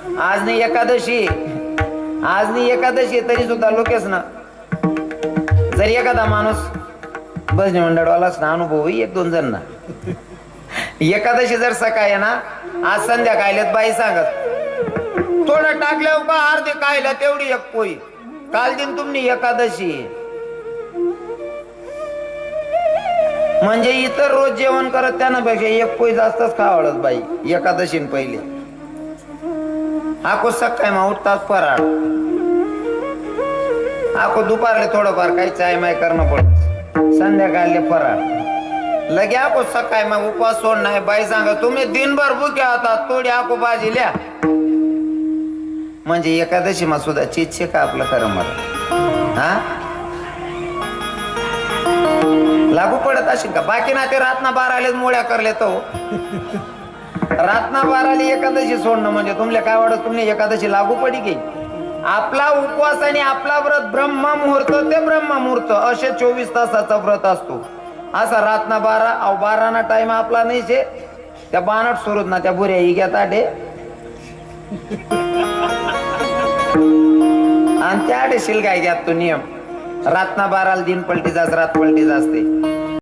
आज नाही एकादशी, आज नाही एकादशी तरी सुद्धा लोकेच ना, जर एखादा माणूस भजनी मंडळवालाच ना अनुभव एक दोन जण ना, एकादशी जर सकाळी आहे ना, आज संध्याकाळल्यात बाई सांगत थोडं टाकल्यावर का अर्धे कायला तेवढी एक पोळी, काल दिन तुम्ही एकादशी म्हणजे इतर रोज जेवण करत त्यापेक्षा एक पोळी जास्तच खावडत बाई एकादशी पहिले. आको सकाळी मग उठताच फराळ, आको दुपारले थोडंफार काही चाय माय करणं पडत, संध्याकाळले फराळ लगे आको सकाळी मग उपवास सोड नाही. बाई सांगा तुम्ही दिनभर भुके होतात थोडी आको भाजी ल्या, म्हणजे एकादशी मा सुद्धा चितशे का आपलं खरं मला हा लागू पडत असेल का? बाकी ना ते रातना बारालेच मोळ्या करले तो रातना बाराली एकादशी सोडणं म्हणजे तुमल्या काय वाटत तुम्ही एकादशी लागू पडी की? आपला उपवास आणि आपला व्रत ब्रह्म मुहूर्त ते ब्रह्म मुहूर्त असे 24 तासाचा व्रत असतो. असा रातना 12 ना टाइम आपला नाही शे त्या बाणट सुरूत ना त्या बुऱ्या इग्यात आडे आणि त्या आडे शिलगाय घ्यात तो नियम रातना 12 दिन पलटी जास रात पलटी जासते.